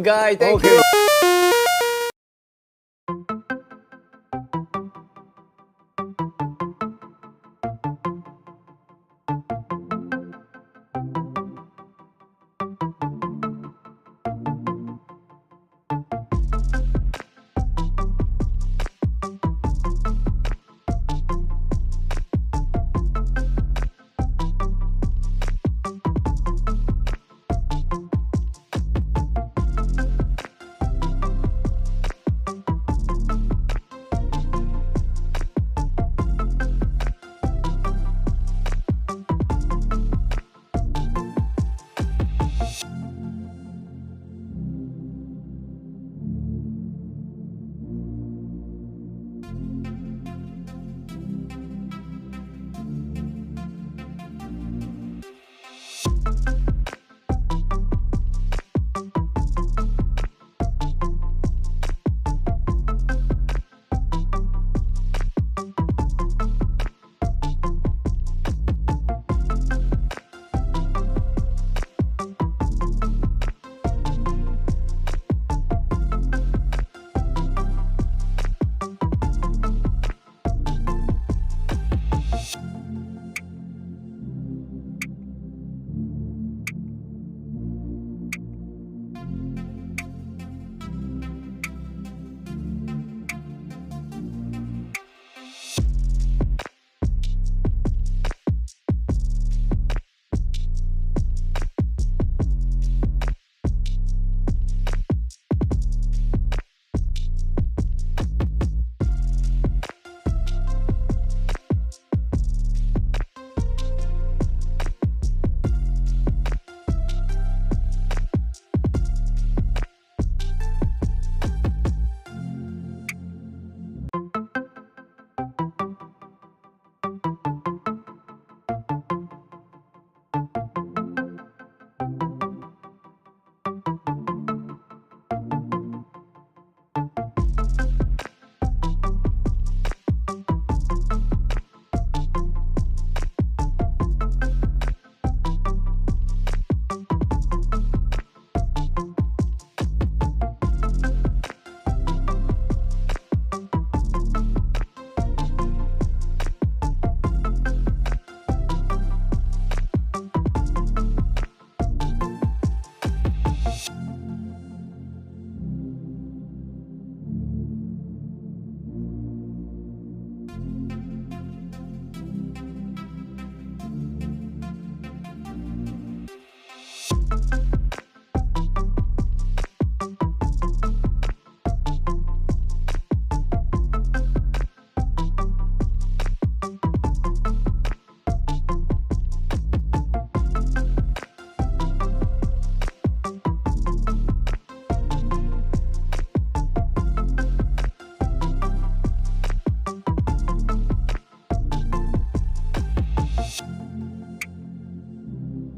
guy. Thank you.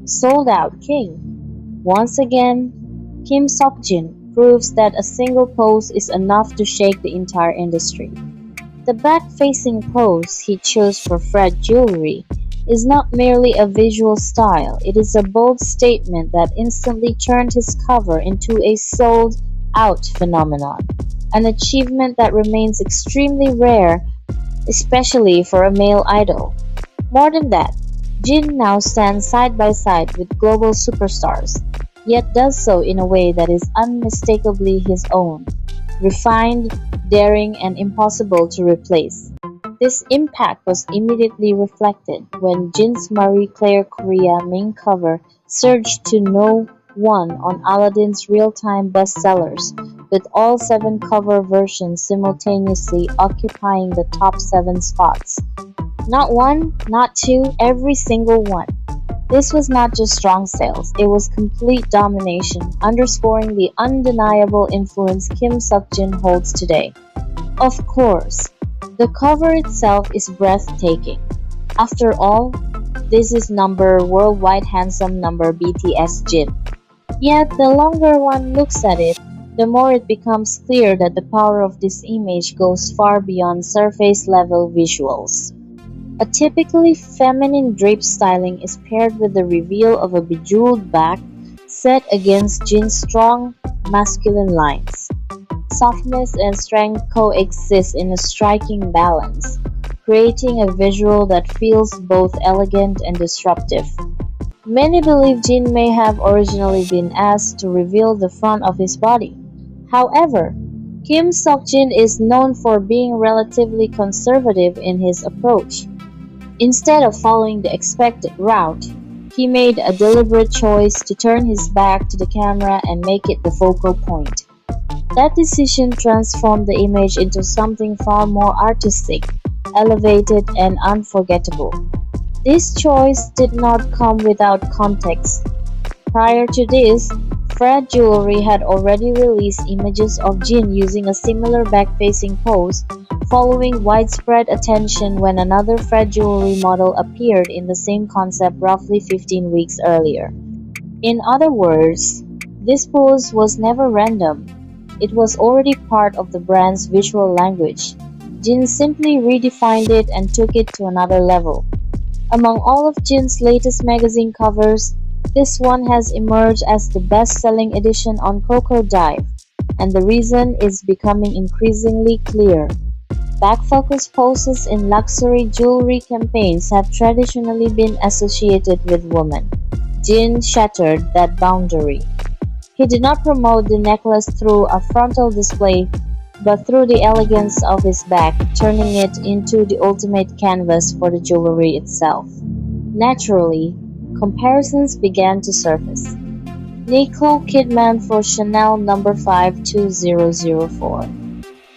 Sold Out King. Once again, Kim Seokjin proves that a single pose is enough to shake the entire industry. The back-facing pose he chose for Fred jewelry is not merely a visual style, it is a bold statement that instantly turned his cover into a sold-out phenomenon, an achievement that remains extremely rare, especially for a male idol. More than that, Jin now stands side by side with global superstars, yet does so in a way that is unmistakably his own, refined, daring, and impossible to replace. This impact was immediately reflected when Jin's Marie Claire Korea main cover surged to no. 1 on Aladdin's real-time bestsellers, with all 7 cover versions simultaneously occupying the top 7 spots. Not one, not two, every single one. This was not just strong sales, it was complete domination, underscoring the undeniable influence Kim Seokjin holds today. Of course, the cover itself is breathtaking. After all, this is number worldwide handsome number BTS Jin. Yet the longer one looks at it, the more it becomes clear that the power of this image goes far beyond surface level visuals. A typically feminine drape styling is paired with the reveal of a bejeweled back set against Jin's strong, masculine lines. Softness and strength coexist in a striking balance, creating a visual that feels both elegant and disruptive. Many believe Jin may have originally been asked to reveal the front of his body. However, Kim Seokjin is known for being relatively conservative in his approach. Instead of following the expected route, he made a deliberate choice to turn his back to the camera and make it the focal point. That decision transformed the image into something far more artistic, elevated, and unforgettable. This choice did not come without context. Prior to this, Fred Jewelry had already released images of Jin using a similar back-facing pose, following widespread attention when another Fred Jewelry model appeared in the same concept roughly 15 weeks earlier. In other words, this pose was never random. It was already part of the brand's visual language. Jin simply redefined it and took it to another level. Among all of Jin's latest magazine covers, this one has emerged as the best-selling edition on Coco Dive, and the reason is becoming increasingly clear. Back-focus poses in luxury jewelry campaigns have traditionally been associated with women. Jin shattered that boundary. He did not promote the necklace through a frontal display, but through the elegance of his back, turning it into the ultimate canvas for the jewelry itself. Naturally, comparisons began to surface. Nicole Kidman for Chanel No. 5 2004.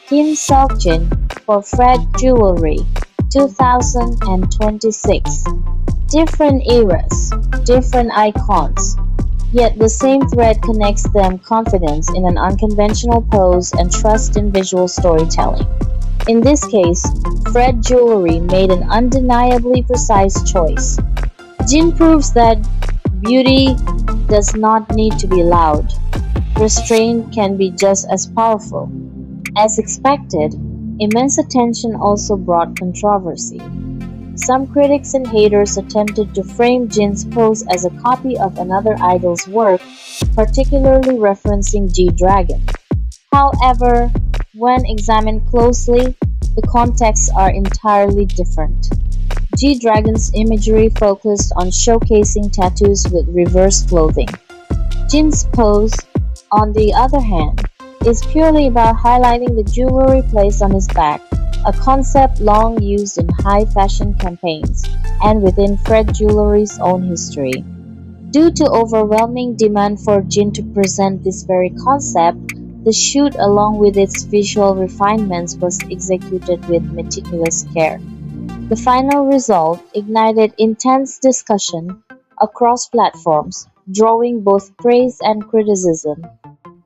Kim Seokjin for Fred Jewelry 2026. Different eras, different icons, yet the same thread connects them: confidence in an unconventional pose and trust in visual storytelling. In this case, Fred Jewelry made an undeniably precise choice. Jin proves that beauty does not need to be loud. Restraint can be just as powerful. As expected, immense attention also brought controversy. Some critics and haters attempted to frame Jin's pose as a copy of another idol's work, particularly referencing G-Dragon. However, when examined closely, the contexts are entirely different. G-Dragon's imagery focused on showcasing tattoos with reverse clothing. Jin's pose, on the other hand, is purely about highlighting the jewelry placed on his back, a concept long used in high fashion campaigns and within Fred Jewelry's own history. Due to overwhelming demand for Jin to present this very concept, the shoot along with its visual refinements was executed with meticulous care. The final result ignited intense discussion across platforms, drawing both praise and criticism.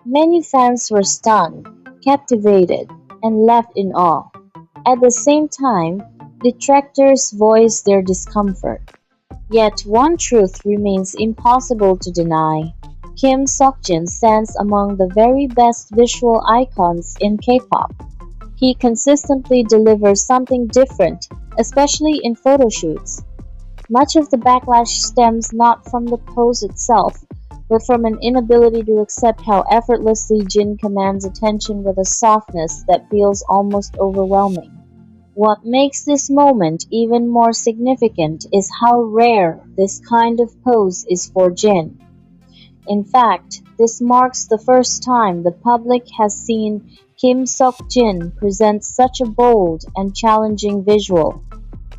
Many fans were stunned, captivated, and left in awe. At the same time, detractors voiced their discomfort. Yet one truth remains impossible to deny. Kim Seokjin stands among the very best visual icons in K-pop. He consistently delivers something different, especially in photo shoots. Much of the backlash stems not from the pose itself, but from an inability to accept how effortlessly Jin commands attention with a softness that feels almost overwhelming. What makes this moment even more significant is how rare this kind of pose is for Jin. In fact, this marks the first time the public has seen Kim Seokjin present such a bold and challenging visual.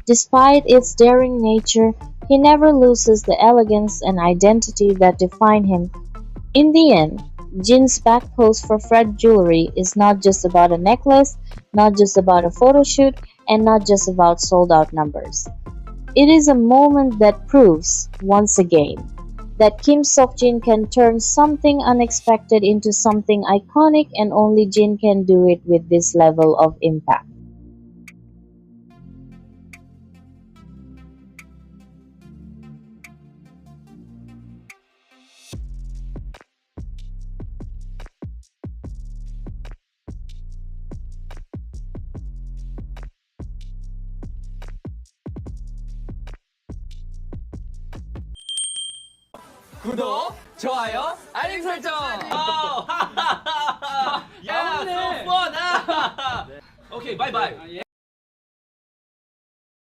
Despite its daring nature, he never loses the elegance and identity that define him. In the end, Jin's back pose for Fred Jewelry is not just about a necklace, not just about a photo shoot, and not just about sold out numbers. It is a moment that proves, once again, that Kim Seokjin can turn something unexpected into something iconic, and only Jin can do it with this level of impact. 구독, 좋아요, 알림 설정. 야, so fun. 오케이, 바이바이.